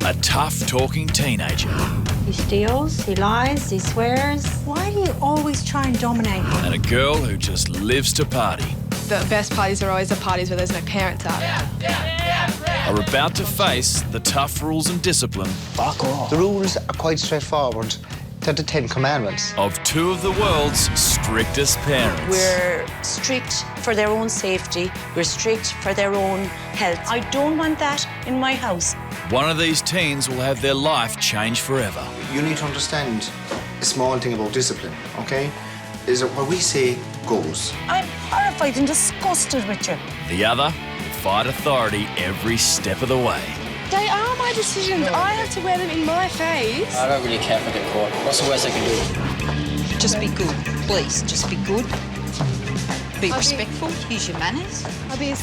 A tough-talking teenager. He steals, he lies, he swears. Why do you always try and dominate me? And a girl who just lives to party. The best parties are always the parties where there's no parents out. Are about to face the tough rules and discipline. Fuck off. The rules are quite straightforward. They're the 10 Commandments. Of two of the world's strictest parents. We're strict for their own safety. We're strict for their own health. I don't want that in my house. One of these teens will have their life changed forever. You need to understand a small thing about discipline, OK? Is that what we say goes. I'm horrified and disgusted with you. The other will fight authority every step of the way. They are my decisions. I have to wear them in my face. I don't really care if I get caught. What's the worst I can do? Just be good, please. Just be good. Be respectful. Use your manners.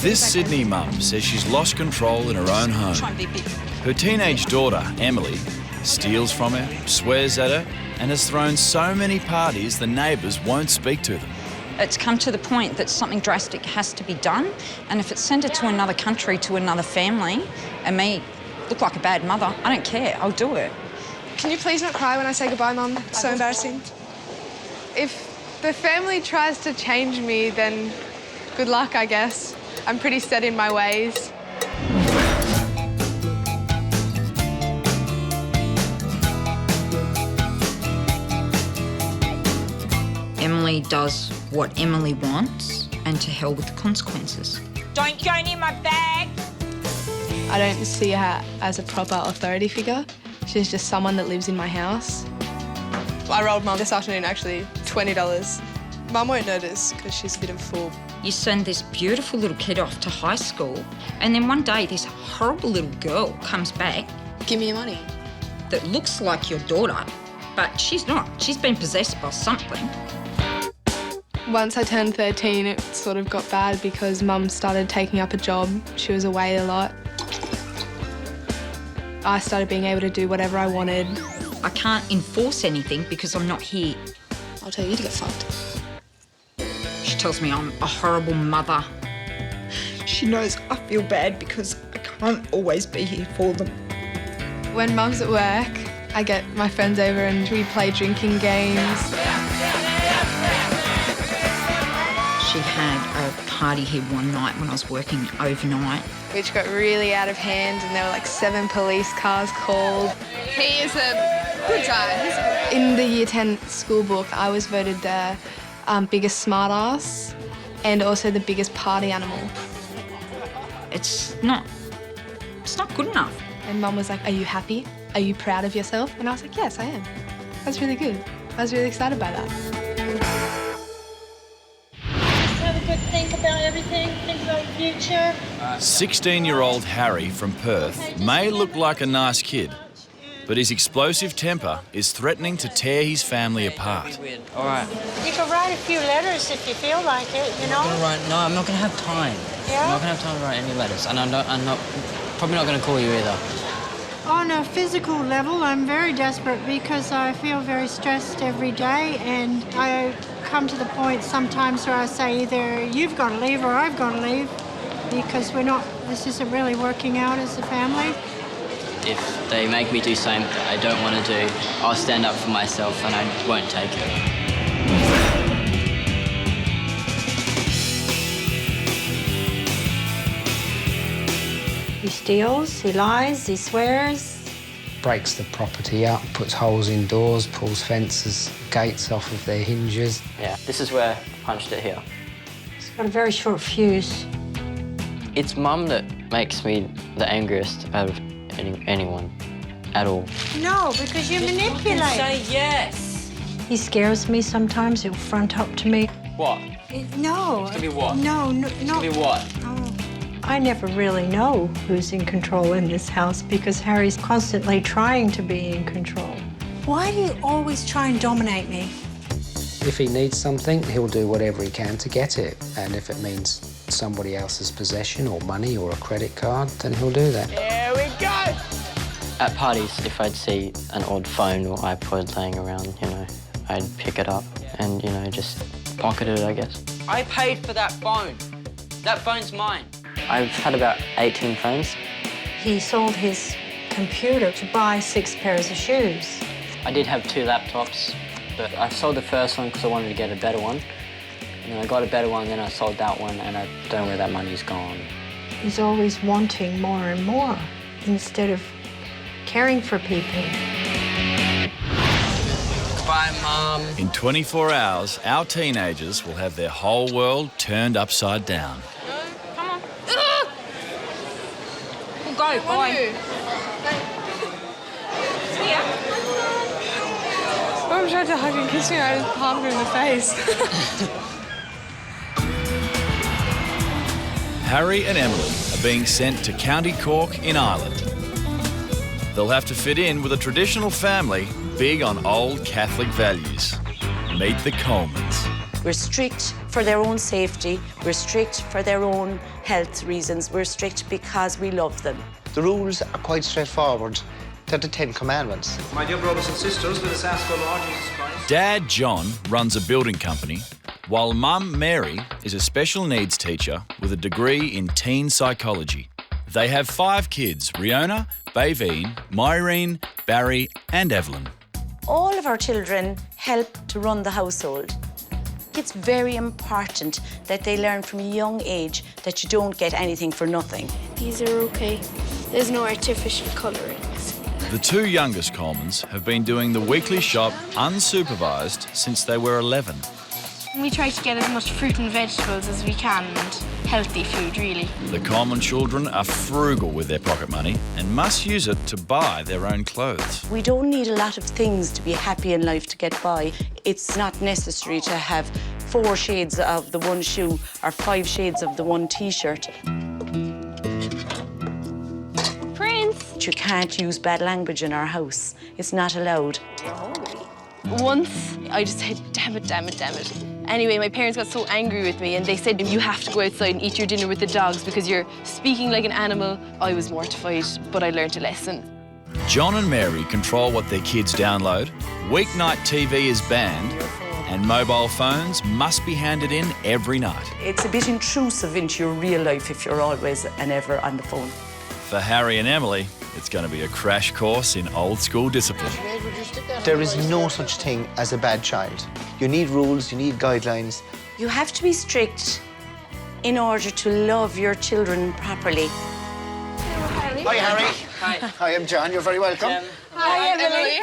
This Sydney mum says she's lost control in her own home. Try and be big. Her teenage daughter, Emily, steals from her, swears at her, and has thrown so many parties the neighbours won't speak to them. It's come to the point that something drastic has to be done, and if it's sent her to another country, to another family, and me look like a bad mother, I don't care. I'll do it. Can you please not cry when I say goodbye, Mum? It's so embarrassing. If the family tries to change me, then good luck, I guess. I'm pretty set in my ways. Emily does what Emily wants, and to hell with the consequences. Don't go near my bag. I don't see her as a proper authority figure. She's just someone that lives in my house. I rolled Mum this afternoon, actually, $20. Mum won't notice because she's a bit of a fool. You send this beautiful little kid off to high school, and then one day this horrible little girl comes back. Give me your money. That looks like your daughter, but she's not. She's been possessed by something. Once I turned 13, it sort of got bad because Mum started taking up a job. She was away a lot. I started being able to do whatever I wanted. I can't enforce anything because I'm not here. I'll tell you to get fucked. She tells me I'm a horrible mother. She knows I feel bad because I can't always be here for them. When Mum's at work, I get my friends over and we play drinking games. She had a party here one night when I was working overnight. Which got really out of hand and there were like 7 police cars called. He is a good guy. In the Year 10 school book, I was voted the biggest smartass and also the biggest party animal. It's not good enough. And Mum was like, are you happy? Are you proud of yourself? And I was like, yes, I am. That's really good. I was really excited by that. Have a good think about everything, think about the future. 16-year-old Harry from Perth may look like a nice kid, but his explosive temper is threatening to tear his family apart. All right. You can write a few letters if you feel like it, you know? No, I'm not going to have time. Yeah? I'm not going to have time to write any letters. And I'm probably not going to call you either. On a physical level, I'm very desperate because I feel very stressed every day, and I come to the point sometimes where I say either you've got to leave or I've got to leave because this isn't really working out as a family. If they make me do something I don't want to do, I'll stand up for myself and I won't take it. He steals, he lies, he swears. Breaks the property up, puts holes in doors, pulls fences, gates off of their hinges. Yeah, this is where I punched it here. He's got a very short fuse. It's Mum that makes me the angriest out of anyone at all. No, because you manipulate. Say yes. He scares me sometimes. He'll front up to me. What? No. It's gonna be what? No. It's gonna be what? Oh. I never really know who's in control in this house because Harry's constantly trying to be in control. Why do you always try and dominate me? If he needs something, he'll do whatever he can to get it. And if it means somebody else's possession or money or a credit card, then he'll do that. Here we go. At parties, if I'd see an odd phone or iPod laying around, I'd pick it up and, just pocket it, I guess. I paid for that phone. That phone's mine. I've had about 18 phones. He sold his computer to buy 6 pairs of shoes. I did have 2 laptops, but I sold the first one because I wanted to get a better one. And then I got a better one, then I sold that one, and I don't know where that money's gone. He's always wanting more and more instead of caring for people. Bye, Mum. In 24 hours, our teenagers will have their whole world turned upside down. Come on. We'll go, bye. Mum tried to hug and kiss me, I just palmed her in the face. Harry and Emily are being sent to County Cork in Ireland. They'll have to fit in with a traditional family big on old Catholic values. Meet the Colemans. We're strict for their own safety. We're strict for their own health reasons. We're strict because we love them. The rules are quite straightforward. They're the 10 Commandments. My dear brothers and sisters, let us ask our Lord Jesus Christ. Dad John runs a building company, while Mum Mary is a special needs teacher with a degree in teen psychology. They have 5 kids: Riona, Baveen, Myrene, Barry and Evelyn. All of our children help to run the household. It's very important that they learn from a young age that you don't get anything for nothing. These are okay. There's no artificial colourings. The 2 youngest Colemans have been doing the weekly shop unsupervised since they were 11. We try to get as much fruit and vegetables as we can and healthy food, really. The Coleman children are frugal with their pocket money and must use it to buy their own clothes. We don't need a lot of things to be happy in life to get by. It's not necessary to have 4 shades of the one shoe or 5 shades of the one T-shirt. Prince! You can't use bad language in our house. It's not allowed. Once, I just said, damn it, damn it, damn it. Anyway, my parents got so angry with me and they said, you have to go outside and eat your dinner with the dogs because you're speaking like an animal. I was mortified, but I learned a lesson. John and Mary control what their kids download, weeknight TV is banned, and mobile phones must be handed in every night. It's a bit intrusive into your real life if you're always and ever on the phone. For Harry and Emily, it's going to be a crash course in old school discipline. There is no such thing as a bad child. You need rules, you need guidelines. You have to be strict in order to love your children properly. Hi, Harry. Hi, I'm John. You're very welcome. Hi, Emily.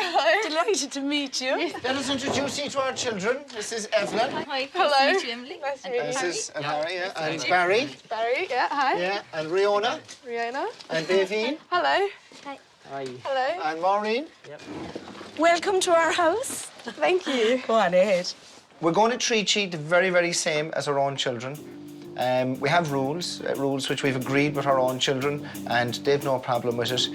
Delighted to meet you. Let us introduce you to our children. This is Evelyn. Hi. Hello. Nice to meet you, Emily. Nice to meet you. This is Harry, yeah. And Barry. Barry, yeah, hi. Yeah, and Riona. Rihanna. And Baveen. Hello. Hi. Hello. And Maureen. Yep. Welcome to our house. Thank you. Go on ahead. We're going to treat you the very, very same as our own children. We have rules which we've agreed with our own children, and they've no problem with it.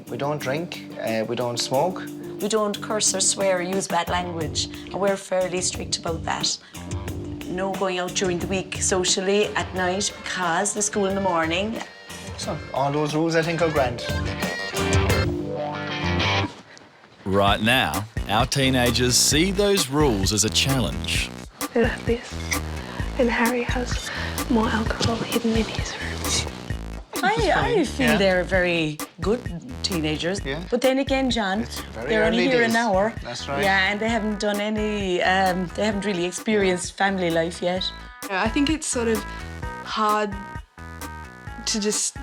We don't drink, we don't smoke. We don't curse or swear or use bad language, and we're fairly strict about that. No going out during the week socially at night because the school in the morning. So, all those rules, I think, are grand. Right now, our teenagers see those rules as a challenge. Look at this. And Harry has more alcohol hidden in his room. I feel they're very good teenagers. Yeah. But then again, John, they're only here an hour. That's right. Yeah, and they haven't done any, they haven't really experienced family life yet. I think it's sort of hard to just,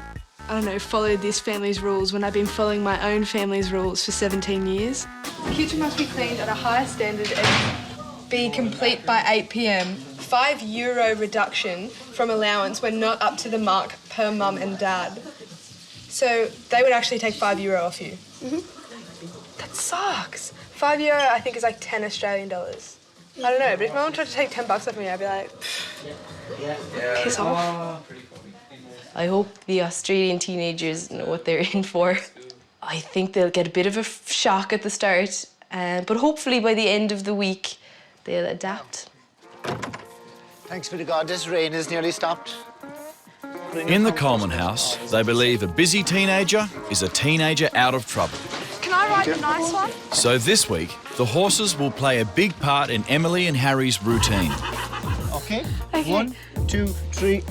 I don't know, follow this family's rules when I've been following my own family's rules for 17 years. The kitchen must be cleaned at a higher standard and be complete by 8 p.m. €5 reduction from allowance when not up to the mark per mum and dad. So they would actually take €5 off you. That sucks. €5 I think is like 10 Australian dollars. I don't know, but if my mum tried to take $10 off me, I'd be like, piss off. I hope the Australian teenagers know what they're in for. I think they'll get a bit of a shock at the start, but hopefully by the end of the week, they'll adapt. Thanks be to God, this rain has nearly stopped. In the Coleman house, they believe a busy teenager is a teenager out of trouble. Can I ride the nice one? So this week, the horses will play a big part in Emily and Harry's routine. Okay. 1, 2, 3.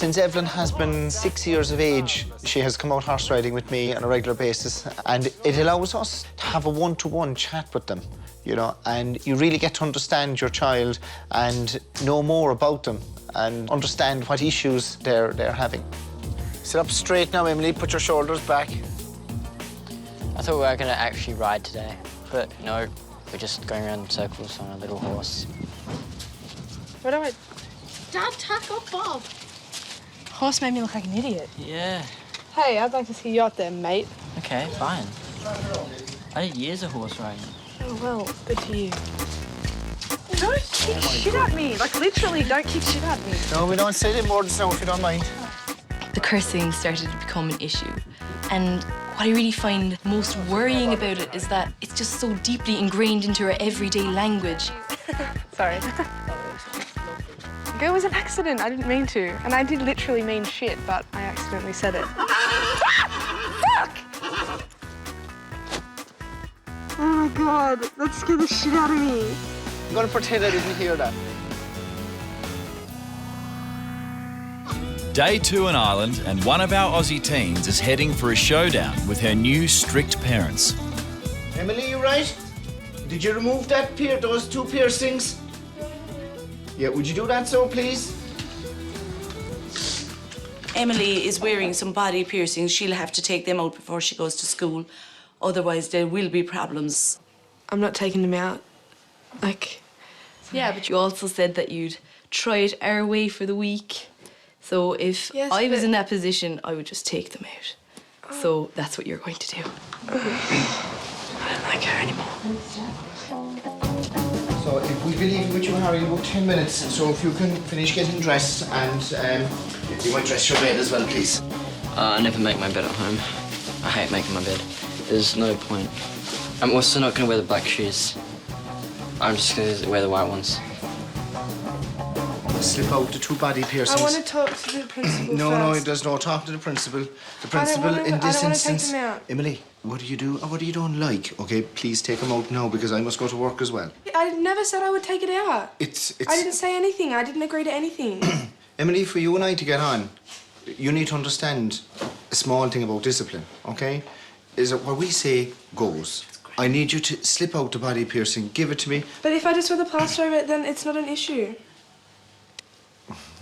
Since Evelyn has been 6 years of age, she has come out horse riding with me on a regular basis, and it allows us to have a one-to-one chat with them, you know, and you really get to understand your child and know more about them and understand what issues they're having. Sit up straight now, Emily. Put your shoulders back. I thought we were going to actually ride today, but no, we're just going around in circles on a little horse. What do I... Dad, tack up, Bob. Horse made me look like an idiot. Yeah. Hey, I'd like to see you out there, mate. Okay, fine. I did years of horse riding. Oh, well, good to you. Don't kick shit at me. Like, literally, don't kick shit at me. No, we don't say any more than so, if you don't mind. The cursing started to become an issue. And what I really find most worrying about it is that it's just so deeply ingrained into our everyday language. Sorry. It was an accident. I didn't mean to. And I did literally mean shit, but I accidentally said it. Fuck! Oh my God, that scared the shit out of me. I'm gonna pretend I didn't hear that. Day 2 in Ireland, and one of our Aussie teens is heading for a showdown with her new strict parents. Emily, you right? Did you remove those 2 piercings? Yeah, would you do that so, please? Emily is wearing some body piercings. She'll have to take them out before she goes to school. Otherwise, there will be problems. I'm not taking them out. Like... Yeah, but you also said that you'd try it our way for the week. So if I was in that position, I would just take them out. So that's what you're going to do. I don't like her anymore. So if we believe with you, Harry, in about 10 minutes. So if you can finish getting dressed and you might dress your bed as well, please. I never make my bed at home. I hate making my bed. There's no point. I'm also not going to wear the black shoes. I'm just going to wear the white ones. Slip out the 2 body piercings. I want to talk to the principal No, first. there's no talk to the principal. The principal in this instance... Take them out. Emily, what do you do or what do you don't like? Okay, please take them out now because I must go to work as well. I never said I would take it out. It's... I didn't say anything. I didn't agree to anything. Emily, for you and I to get on, you need to understand a small thing about discipline, okay? Is that what we say goes. I need you to slip out the body piercing, give it to me. But if I just wear the plaster over it, then it's not an issue.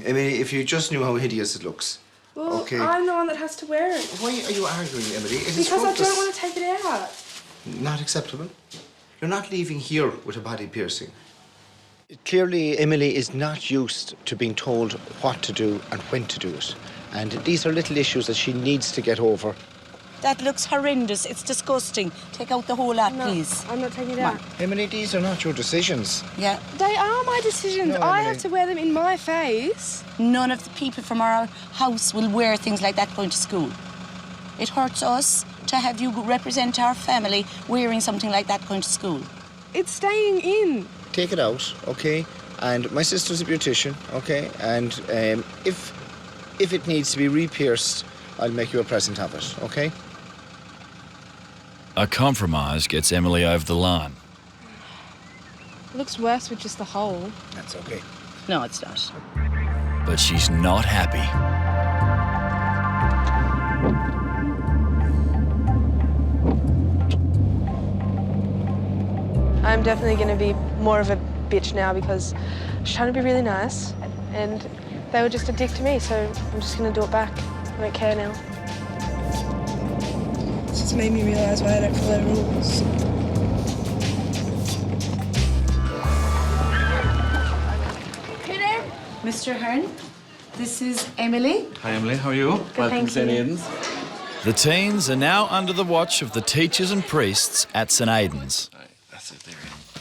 Emily, if you just knew how hideous it looks. Well, okay. I'm the one that has to wear it. Why are you arguing, Emily? It is because I fruitless. don't want to take it out. Not acceptable. You're not leaving here with a body piercing. Clearly, Emily is not used to being told what to do and when to do it. And these are little issues that she needs to get over. That looks horrendous. It's disgusting. Take out the whole lot, please. I'm not taking it out. Emily, these are not your decisions. Yeah. They are my decisions. No, I Emily. have to wear them in my face. None of the people from our house will wear things like that going to school. It hurts us to have you represent our family wearing something like that going to school. It's staying in. Take it out, okay? And my sister's a beautician, okay? And if it needs to be re-pierced, I'll make you a present of it, okay? A compromise gets Emily over the line. It looks worse with just the hole. That's okay. No, it's not. But she's not happy. I'm definitely going to be more of a bitch now because I was trying to be really nice and they were just a dick to me, so I'm just going to do it back. I don't care now. It's just made me realise why I don't follow rules. Hey there, Mr. Hearn. This is Emily. Hi, Emily. How are you? Welcome to St. Aidan's. The teens are now under the watch of the teachers and priests at St. Aidan's. That's it, there.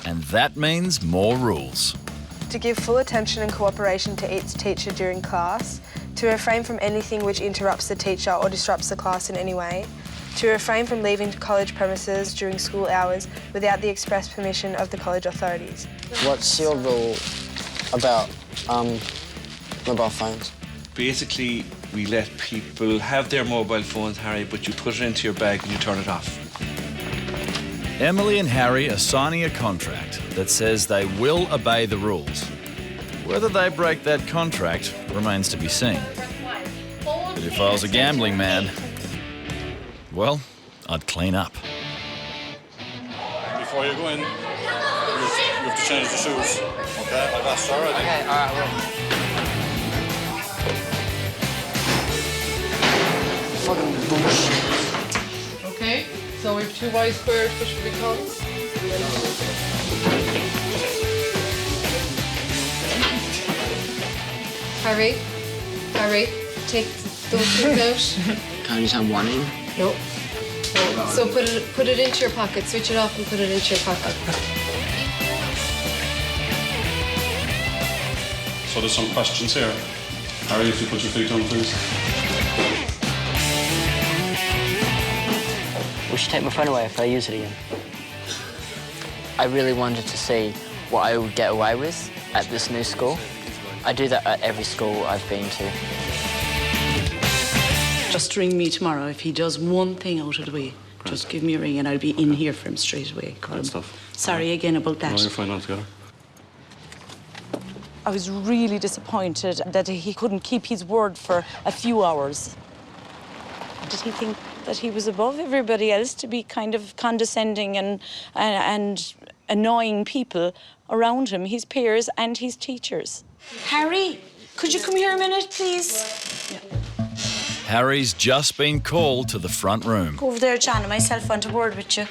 And that means more rules. To give full attention and cooperation to each teacher during class, to refrain from anything which interrupts the teacher or disrupts the class in any way, to refrain from leaving college premises during school hours without the express permission of the college authorities. What's your rule about mobile phones? Basically, we let people have their mobile phones, Harry, but you put it into your bag and you turn it off. Emily and Harry are signing a contract that says they will obey the rules. Whether they break that contract remains to be seen. If I was a gambling man, well, I'd clean up. Before you go in, you have to change the shoes. Okay, I've asked already. Okay, all right, well. Fucking bullshit. Okay, so we have 2 y squared, what should we call it? Harry, take those things out. Can I just have one in? No. So put it into your pocket. Switch it off and put it into your pocket. So there's some questions here. Harry, if you put your feet on, please. We should take my phone away if I use it again. I really wanted to see what I would get away with at this new school. I do that at every school I've been to. Just ring me tomorrow if he does one thing out of the way. Just give me a ring and I'll be in here for him straight away. Great stuff. Sorry again about that. No, you're fine altogether. I was really disappointed that he couldn't keep his word for a few hours. Did he think that he was above everybody else to be kind of condescending and annoying people around him, his peers and his teachers? Harry, could you come here a minute, please? Yeah. Harry's just been called to the front room. Go over there, John, and myself want a word with you.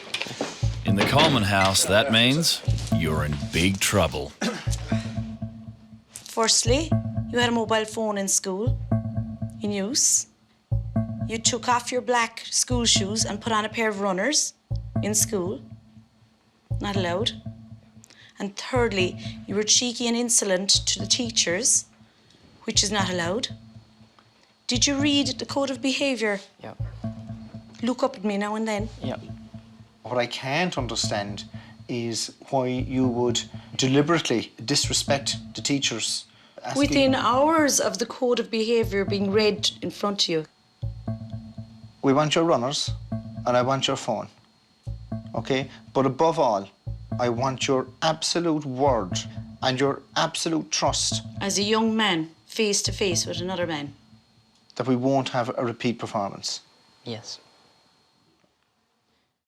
In the Coleman house, that means you're in big trouble. Firstly, you had a mobile phone in school, in use. You took off your black school shoes and put on a pair of runners in school. Not allowed. And thirdly, you were cheeky and insolent to the teachers, which is not allowed. Did you read the code of behaviour? Yep. Look up at me now and then. Yep. What I can't understand is why you would deliberately disrespect the teachers. Within hours of the code of behaviour being read in front of you. We want your runners and I want your phone, okay? But above all, I want your absolute word and your absolute trust. As a young man, face to face with another man. That we won't have a repeat performance. Yes.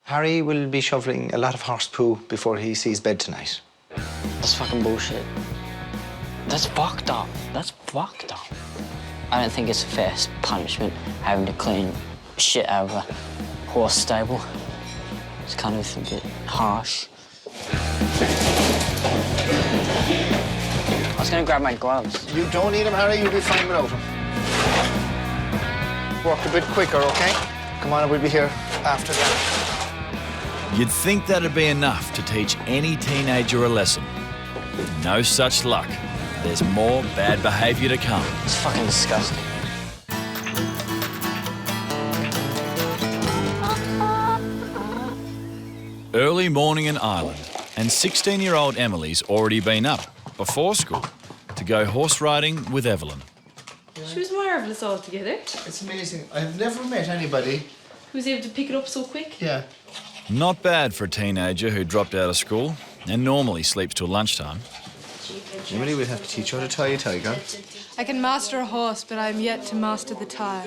Harry will be shoveling a lot of horse poo before he sees bed tonight. That's fucking bullshit. That's fucked up. That's fucked up. I don't think it's a fair punishment having to clean shit out of a horse stable. It's kind of a bit harsh. I was gonna grab my gloves. You don't need them, Harry. You'll be fine without them. Work a bit quicker, okay? Come on, we'll be here after that. You'd think that'd be enough to teach any teenager a lesson. No such luck. There's more bad behaviour to come. It's fucking disgusting. Early morning in Ireland, and 16-year-old Emily's already been up before school to go horse riding with Evelyn. She was marvellous altogether. It's amazing. I've never met anybody who was able to pick it up so quick. Yeah. Not bad for a teenager who dropped out of school and normally sleeps till lunchtime. Emily will have to teach her to tie a tiger. I can master a horse, but I'm yet to master the tie.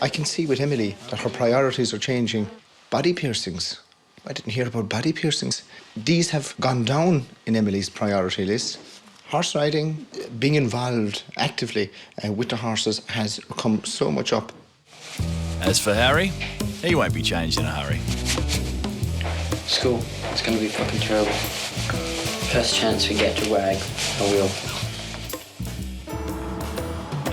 I can see with Emily that her priorities are changing. Body piercings. I didn't hear about body piercings. These have gone down in Emily's priority list. Horse riding, being involved actively with the horses has come so much up. As for Harry, he won't be changed in a hurry. School, it's gonna be fucking terrible. First chance we get to wag, I will.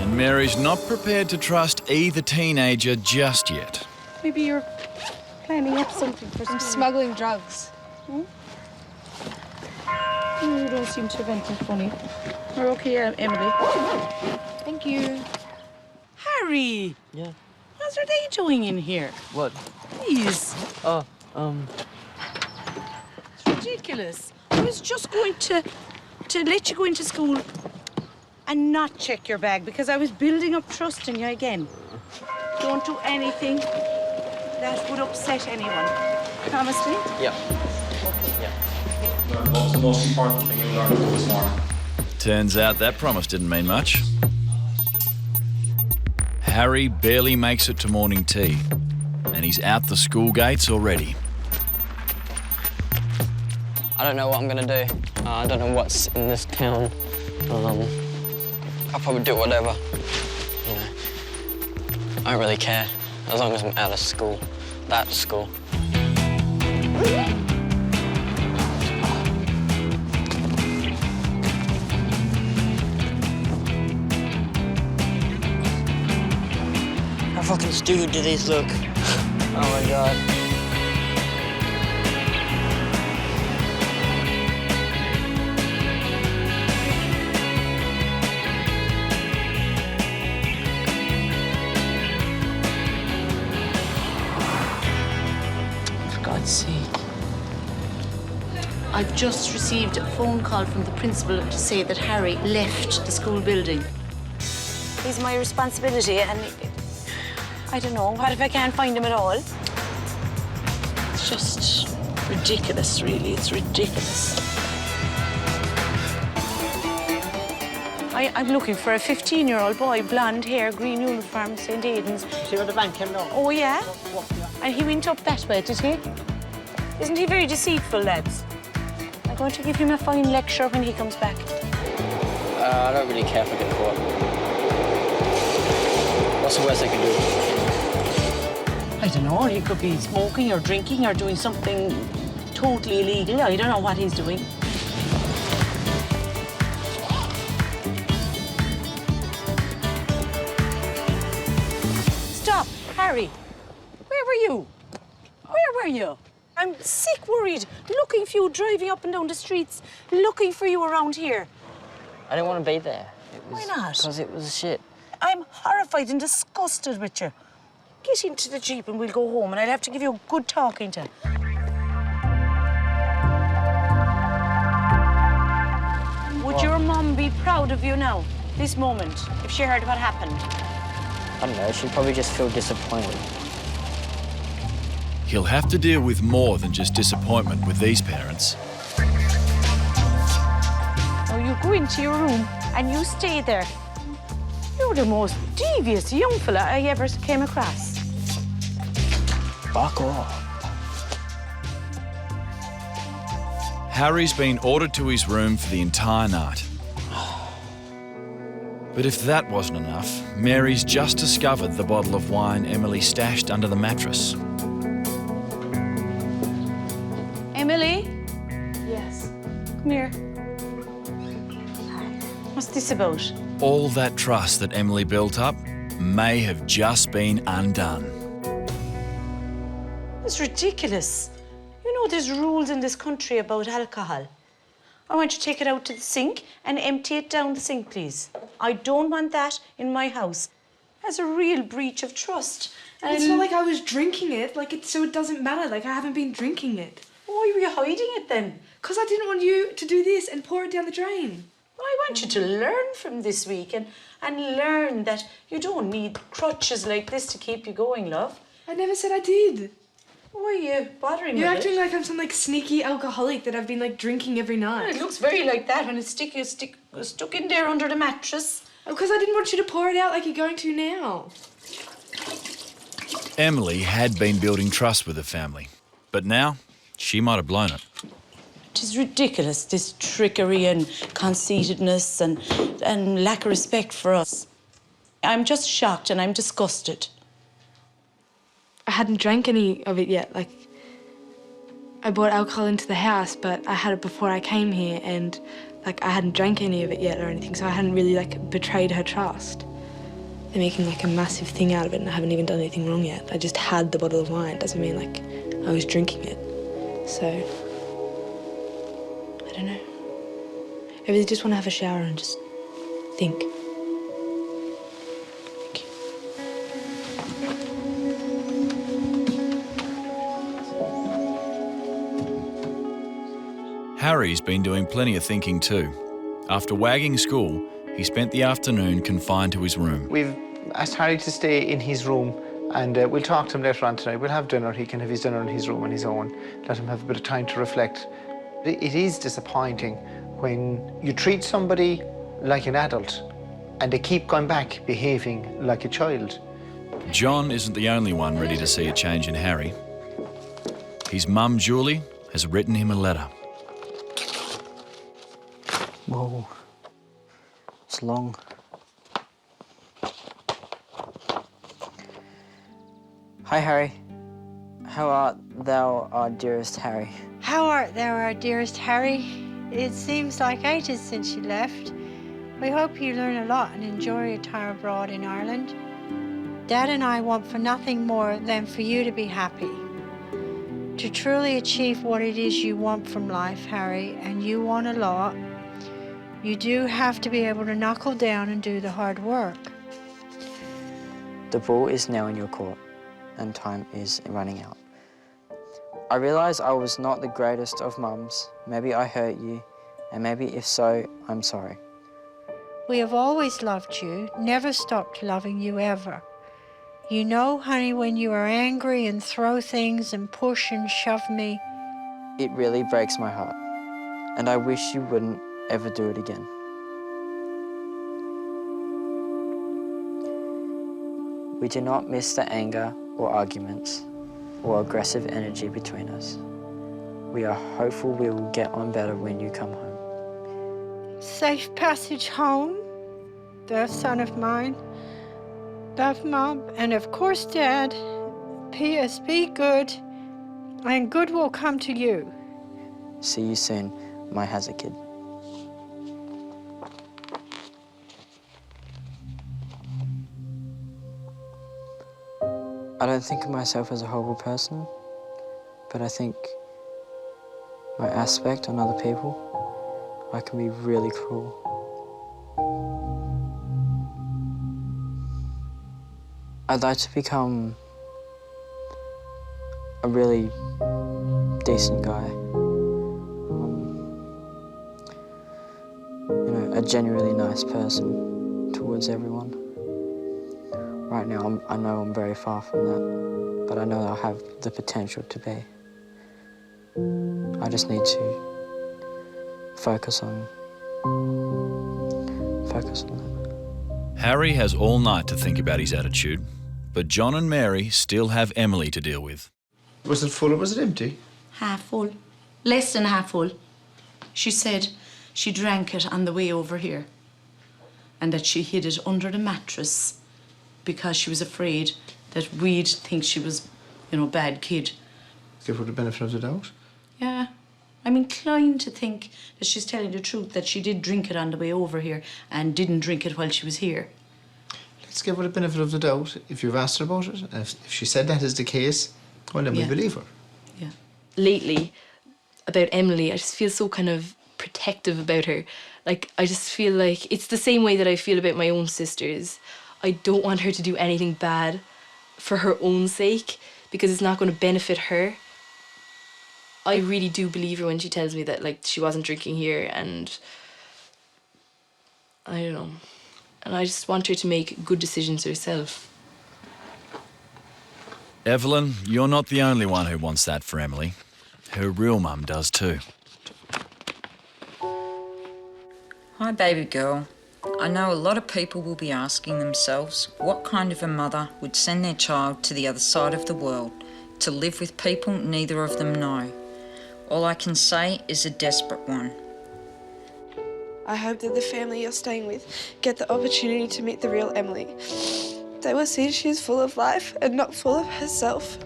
And Mary's not prepared to trust either teenager just yet. Maybe you're planning up something for I'm smuggling drugs. You don't seem to have anything funny. We're okay, Emily. Thank you. Harry! Yeah? What are they doing in here? What? Please. Oh, It's ridiculous. I was just going to let you go into school and not check your bag because I was building up trust in you again. Don't do anything that would upset anyone. Promise me? Yeah. What's the most important thing you learned this morning? Turns out that promise didn't mean much. Harry barely makes it to morning tea, and he's out the school gates already. I don't know what I'm gonna do. I don't know what's in this town. I'll probably do whatever. You know, I don't really care as long as I'm out of school. That school. How fucking stupid do these look? Oh my God. I've just received a phone call from the principal to say that Harry left the school building. He's my responsibility, and I don't know, what if I can't find him at all? It's just ridiculous, really. It's ridiculous. I'm looking for a 15-year-old boy, blonde hair, green uniform, St. Aidan's. See where the bank came down? Oh, yeah? And he went up that way, did he? Isn't he very deceitful, lads? I'm going to give him a fine lecture when he comes back. I don't really care if I get caught. What's the worst they can do? I don't know, he could be smoking or drinking or doing something totally illegal. I don't know what he's doing. Stop, Harry. Where were you? Where were you? I'm sick worried, looking for you, driving up and down the streets, looking for you around here. I didn't want to be there. Why not? Because it was shit. I'm horrified and disgusted with you. Get into the Jeep and we'll go home, and I'll have to give you a good talking to. Would your mum be proud of you now, this moment, if she heard what happened? I don't know, she'd probably just feel disappointed. He'll have to deal with more than just disappointment with these parents. Now you go into your room and you stay there. You're the most devious young fella I ever came across. Fuck off. Harry's been ordered to his room for the entire night. But if that wasn't enough, Mary's just discovered the bottle of wine Emily stashed under the mattress. Emily? Yes. Come here. What's this about? All that trust that Emily built up may have just been undone. It's ridiculous. You know there's rules in this country about alcohol. I want you to take it out to the sink and empty it down the sink, please. I don't want that in my house. That's a real breach of trust. And It's not like I was drinking it, so it doesn't matter, I haven't been drinking it. Why were you hiding it then? Because I didn't want you to do this and pour it down the drain. I want you to learn from this week and learn that you don't need crutches like this to keep you going, love. I never said I did. Why are you bothering me? You're acting like I'm some sneaky alcoholic that I've been drinking every night. It looks very like that when it's stuck in there under the mattress. Because I didn't want you to pour it out like you're going to now. Emily had been building trust with her family, but now she might have blown it. It is ridiculous, this trickery and conceitedness and lack of respect for us. I'm just shocked and I'm disgusted. I hadn't drank any of it yet. I brought alcohol into the house, but I had it before I came here, and I hadn't drank any of it yet or anything, so I hadn't really betrayed her trust. They're making a massive thing out of it, and I haven't even done anything wrong yet. I just had the bottle of wine. Doesn't mean I was drinking it. So I don't know. I really just want to have a shower and just think. Harry's been doing plenty of thinking too. After wagging school, he spent the afternoon confined to his room. We've asked Harry to stay in his room, and we'll talk to him later on tonight. We'll have dinner. He can have his dinner in his room on his own. Let him have a bit of time to reflect. It is disappointing when you treat somebody like an adult and they keep going back behaving like a child. John isn't the only one ready to see a change in Harry. His mum, Julie, has written him a letter. Whoa, it's long. Hi, Harry. How art thou, our dearest Harry? How art thou, our dearest Harry? It seems like ages since you left. We hope you learn a lot and enjoy your time abroad in Ireland. Dad and I want for nothing more than for you to be happy. To truly achieve what it is you want from life, Harry, and you want a lot, you do have to be able to knuckle down and do the hard work. The ball is now in your court, and time is running out. I realise I was not the greatest of mums. Maybe I hurt you, and maybe if so, I'm sorry. We have always loved you, never stopped loving you ever. You know, honey, when you are angry and throw things and push and shove me. It really breaks my heart, and I wish you wouldn't ever do it again. We do not miss the anger or arguments or aggressive energy between us. We are hopeful we will get on better when you come home. Safe passage home, dear son of mine. Love, Mom, and of course, Dad. P.S. Be good, and good will come to you. See you soon, my hazard kid. I don't think of myself as a horrible person, but I think my aspect on other people, I can be really cruel. I'd like to become a really decent guy. You know, a genuinely nice person towards everyone. Right now, I know I'm very far from that, but I know I have the potential to be. I just need to focus on that. Harry has all night to think about his attitude, but John and Mary still have Emily to deal with. Was it full or was it empty? Half full. Less than half full. She said she drank it on the way over here and that she hid it under the mattress because she was afraid that we'd think she was, you know, a bad kid. Give her the benefit of the doubt? Yeah. I'm inclined to think that she's telling the truth, that she did drink it on the way over here and didn't drink it while she was here. Let's give her the benefit of the doubt if you've asked her about it. And if she said that is the case, well, then we believe her. Yeah. Lately, about Emily, I just feel so kind of protective about her. Like, I just feel like it's the same way that I feel about my own sisters. I don't want her to do anything bad for her own sake because it's not going to benefit her. I really do believe her when she tells me that, like, she wasn't drinking here, and I don't know. And I just want her to make good decisions herself. Evelyn, you're not the only one who wants that for Emily. Her real mum does too. Hi, baby girl. I know a lot of people will be asking themselves what kind of a mother would send their child to the other side of the world to live with people neither of them know. All I can say is a desperate one. I hope that the family you're staying with get the opportunity to meet the real Emily. They will see she's full of life and not full of herself.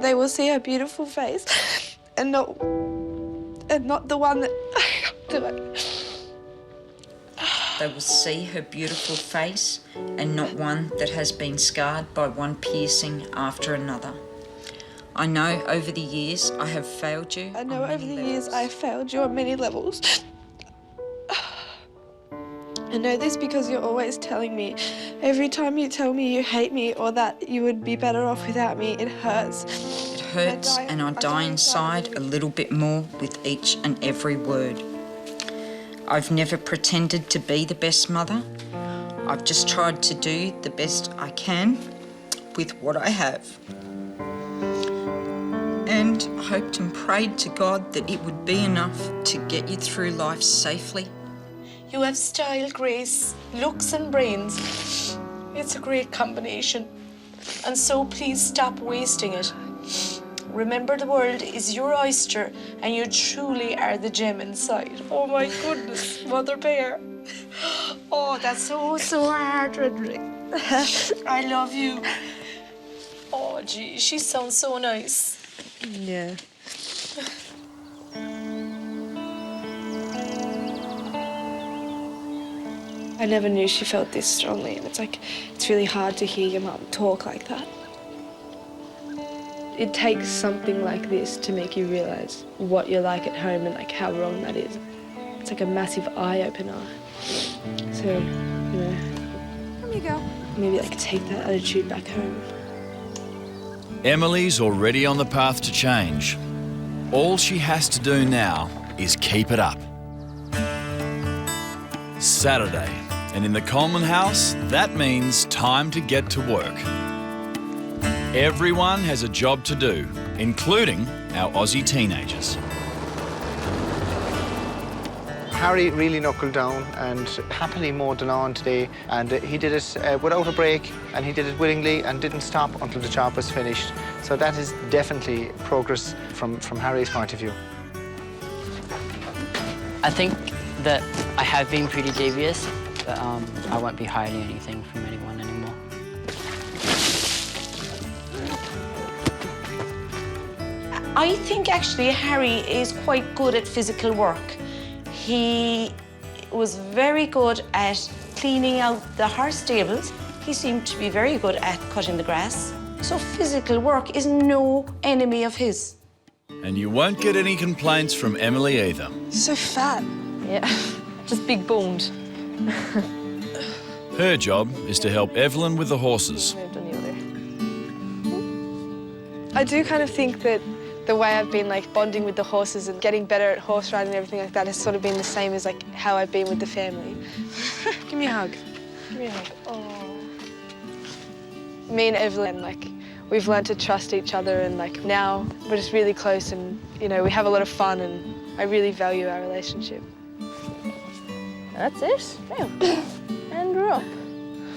They will see her beautiful face and not the one that I do it. They will see her beautiful face and not one that has been scarred by one piercing after another. I know over the years I have failed you. I know over the years I have failed you on many levels. I know this because you're always telling me. Every time you tell me you hate me or that you would be better off without me, it hurts. It hurts and I die inside a little bit more with each and every word. I've never pretended to be the best mother. I've just tried to do the best I can with what I have. And hoped and prayed to God that it would be enough to get you through life safely. You have style, grace, looks and brains. It's a great combination. And so please stop wasting it. Remember, the world is your oyster and you truly are the gem inside. Oh my goodness, Mother Bear. Oh, that's so hard, Roderick. I love you. Oh, gee, she sounds so nice. Yeah. I never knew she felt this strongly, and it's really hard to hear your mum talk like that. It takes something like this to make you realise what you're like at home and like how wrong that is. It's like a massive eye-opener. So, you know, there you go. Maybe like take that attitude back home. Emily's already on the path to change. All she has to do now is keep it up. Saturday, and in the Coleman house, that means time to get to work. Everyone has a job to do, including our Aussie teenagers. Harry really knuckled down and happily mowed the lawn today, and he did it without a break, and he did it willingly and didn't stop until the job was finished. So that is definitely progress from Harry's point of view. I think that I have been pretty devious, but I won't be hiding anything from anyone anymore. I think actually Harry is quite good at physical work. He was very good at cleaning out the horse stables. He seemed to be very good at cutting the grass. So physical work is no enemy of his. And you won't get any complaints from Emily either. So fat. Yeah, just big boned. Her job is to help Evelyn with the horses. I've done the other. I do kind of think that the way I've been like bonding with the horses and getting better at horse riding and everything like that has sort of been the same as like how I've been with the family. Give me a hug. Give me a hug. Oh. Me and Evelyn, like, we've learned to trust each other, and like now we're just really close, and you know, we have a lot of fun, and I really value our relationship. That's it. Now. And we're up.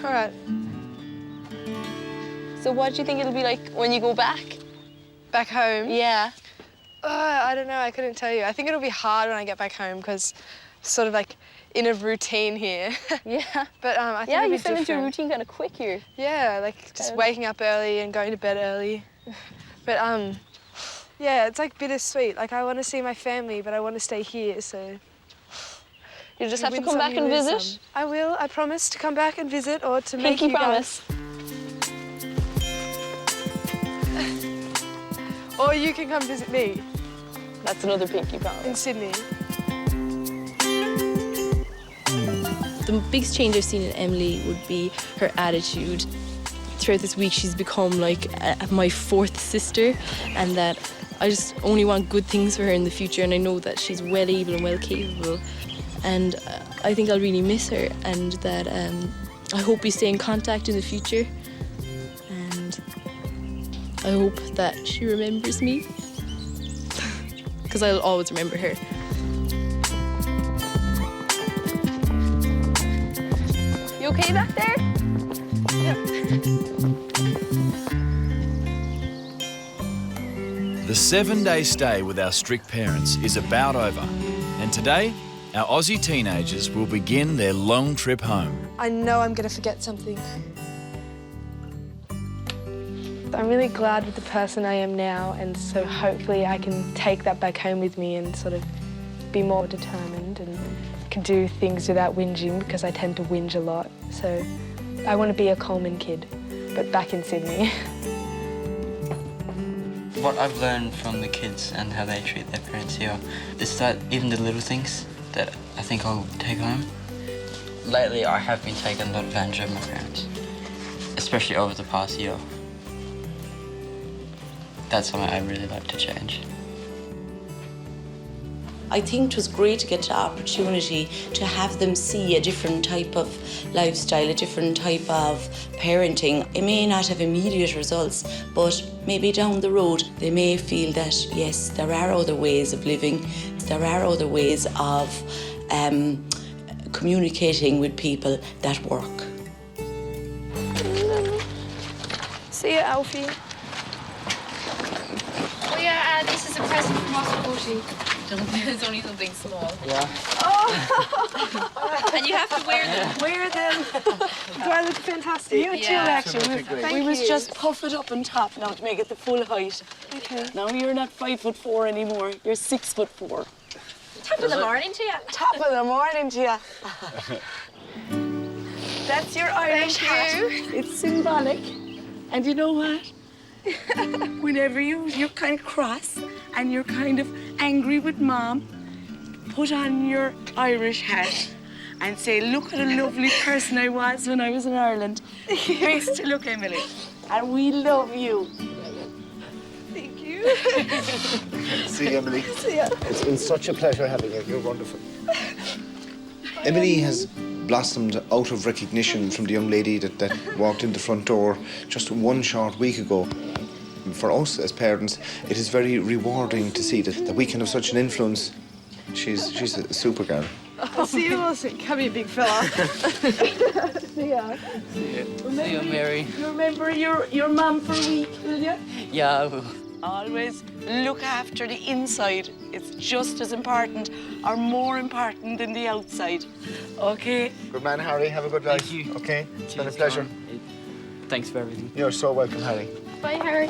All right. So what do you think it'll be like when you go back? Back home? Yeah. I don't know, I couldn't tell you. I think it'll be hard when I get back home because sort of like in a routine here. Yeah. But I think it'll be you fell into a different. routine kind of quick here. Yeah, like just waking up early and going to bed early. But yeah, it's like bittersweet. Like I want to see my family, but I want to stay here, so. You just have to come back and visit? I will, I promise to come back and visit or to make you promise. guys. Or you can come visit me. That's another pinky promise. In Sydney. The biggest change I've seen in Emily would be her attitude. Throughout this week, she's become like my fourth sister, and that I just only want good things for her in the future, and I know that she's well able and well capable. And I think I'll really miss her, and that I hope we stay in contact in the future. And I hope that she remembers me, because I'll always remember her. You okay back there? Yep. The 7-day stay with our strict parents is about over, and today, our Aussie teenagers will begin their long trip home. I know I'm going to forget something. I'm really glad with the person I am now, and so hopefully I can take that back home with me and sort of be more determined and can do things without whinging, because I tend to whinge a lot. So I want to be a Coleman kid, but back in Sydney. What I've learned from the kids and how they treat their parents here is that even the little things that I think I'll take home. Lately, I have been taking a lot of advantage of my parents, especially over the past year. That's something I really like to change. I think it was great to get the opportunity to have them see a different type of lifestyle, a different type of parenting. It may not have immediate results, but maybe down the road they may feel that, yes, there are other ways of living, there are other ways of communicating with people that work. See you, Alfie. Oh yeah, this is a present from Oscar Bushy. It's only something small. Yeah. Oh! And you have to wear them. Wear them. Do I look fantastic? You too, actually. We was just puff it up on top now to make it the full height. Okay. Now you're not 5'4" anymore. You're 6'4". Top of the morning to you. Top of the morning to you. That's your Irish hat. It's symbolic. And you know what? Whenever you're kind of cross and you're kind of angry with Mom, put on your Irish hat and say, look at a lovely person I was when I was in Ireland. Best to look, Emily. And we love you. Thank you. See you, Emily. See ya. It's been such a pleasure having you. You're wonderful. Emily has blossomed out of recognition from the young lady that walked in the front door just one short week ago. For us as parents, it is very rewarding to see that we can have such an influence. She's a super girl. I'll see you, Wilson. Come here, big fella. See ya. See you, Mary. You remember your mum for a week, will you? Yeah, I will. Always look after the inside. It's just as important or more important than the outside. Okay? Good man, Harry. Have a good life. Thank you. Okay? It's been a pleasure. Thanks for everything. You're so welcome, Harry. Bye, Harry.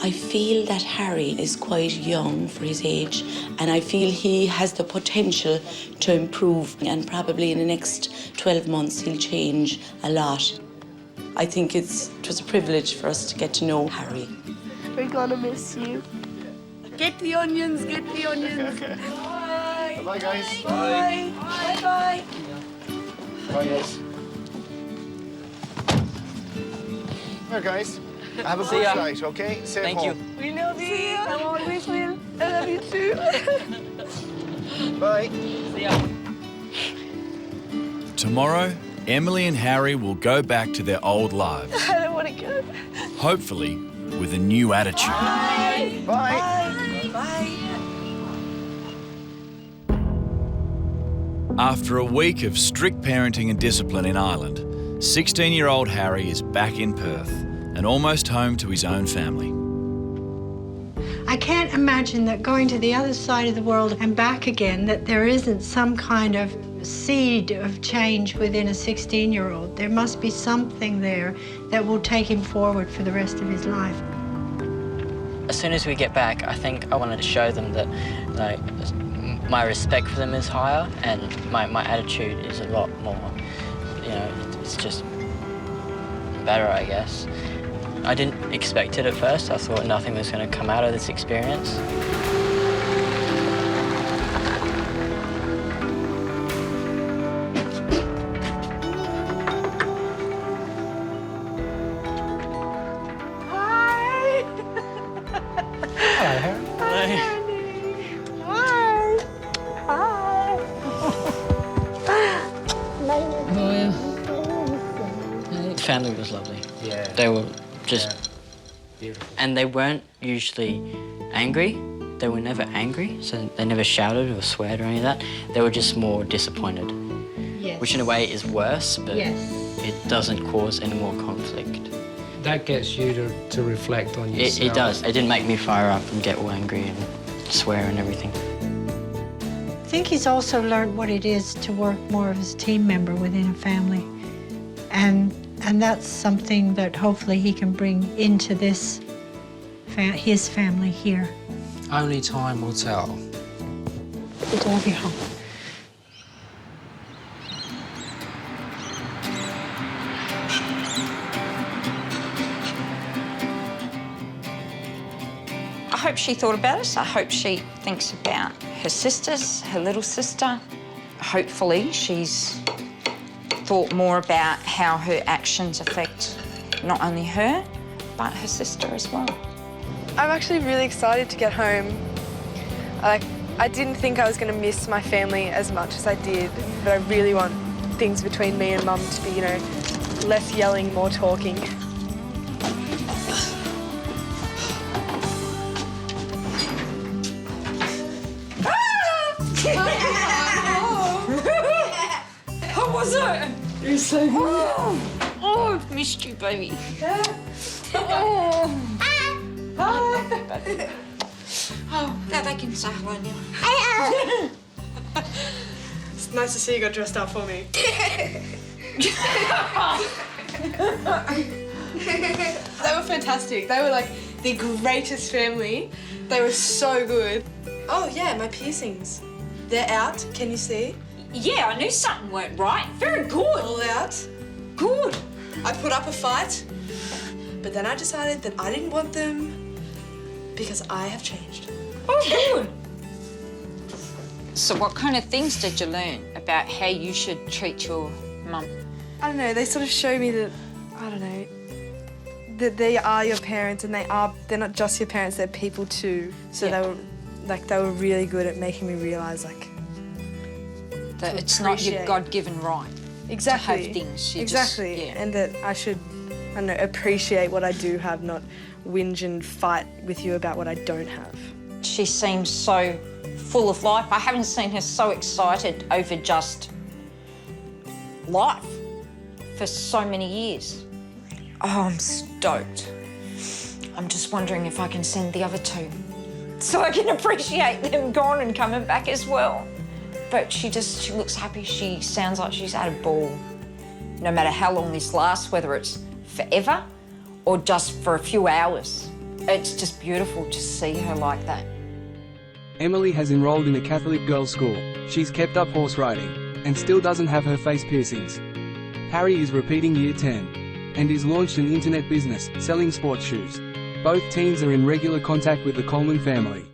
I feel that Harry is quite young for his age, and I feel he has the potential to improve, and probably in the next 12 months he'll change a lot. I think it was a privilege for us to get to know Harry. We're gonna miss you. Get the onions, get the onions. Okay. Bye. Bye, guys. Bye. Bye. Bye. Bye, guys. Here, guys. Have a good flight, okay? Safe Thank home. you. We love you. I always will. I love you too. Bye. See ya. Tomorrow, Emily and Harry will go back to their old lives, I don't want to go. hopefully with a new attitude. Bye. Bye. Bye. After a week of strict parenting and discipline in Ireland, 16-year-old Harry is back in Perth and almost home to his own family. I can't imagine that going to the other side of the world and back again, that there isn't some kind of seed of change within a 16-year-old. There must be something there that will take him forward for the rest of his life. As soon as we get back, I think I wanted to show them that, like, my respect for them is higher and my attitude is a lot more, you know, it's just better, I guess. I didn't expect it at first. I thought nothing was going to come out of this experience. Hi. Hello, Harry. The family was lovely. Yeah. They were just... Beautiful. And they weren't usually angry. They were never angry, so they never shouted or sweared or any of that. They were just more disappointed. Yes. Which in a way is worse, but Yes. it doesn't cause any more conflict. That gets you to reflect on yourself. It does. It didn't make me fire up and get all angry and swear and everything. I think he's also learned what it is to work more as a team member within a family. And that's something that hopefully he can bring into this, his family here. Only time will tell. Good to have you home. I hope she thought about it. I hope she thinks about her sisters, her little sister. Hopefully she's thought more about how her actions affect not only her, but her sister as well. I'm actually really excited to get home. I I didn't think I was going to miss my family as much as I did, but I really want things between me and Mum to be, you know, less yelling, more talking. How was it? You're so good. Oh, I've missed you, baby. Oh, now they can say hello now. It's nice to see you got dressed up for me. They were fantastic. They were like the greatest family. They were so good. Oh yeah, my piercings. They're out. Can you see? Yeah, I knew something weren't right. Very good. All out. Good. I put up a fight, but then I decided that I didn't want them because I have changed. Oh, good. So what kind of things did you learn about how you should treat your mum? I don't know, they sort of show me that, I don't know, that they are your parents and they're not just your parents, they're people too. So they were really good at making me realise, like, that it's not your God-given right exactly. to have things. Exactly, and that I should, I don't know, appreciate what I do have, not whinge and fight with you about what I don't have. She seems so full of life. I haven't seen her so excited over just life for so many years. Oh, I'm stoked. I'm just wondering if I can send the other two so I can appreciate them gone and coming back as well. But she looks happy. She sounds like she's had a ball. No matter how long this lasts, whether it's forever or just for a few hours. It's just beautiful to see her like that. Emily has enrolled in a Catholic girls' school. She's kept up horse riding and still doesn't have her face piercings. Harry is repeating Year 10 and is launched an internet business selling sports shoes. Both teens are in regular contact with the Coleman family.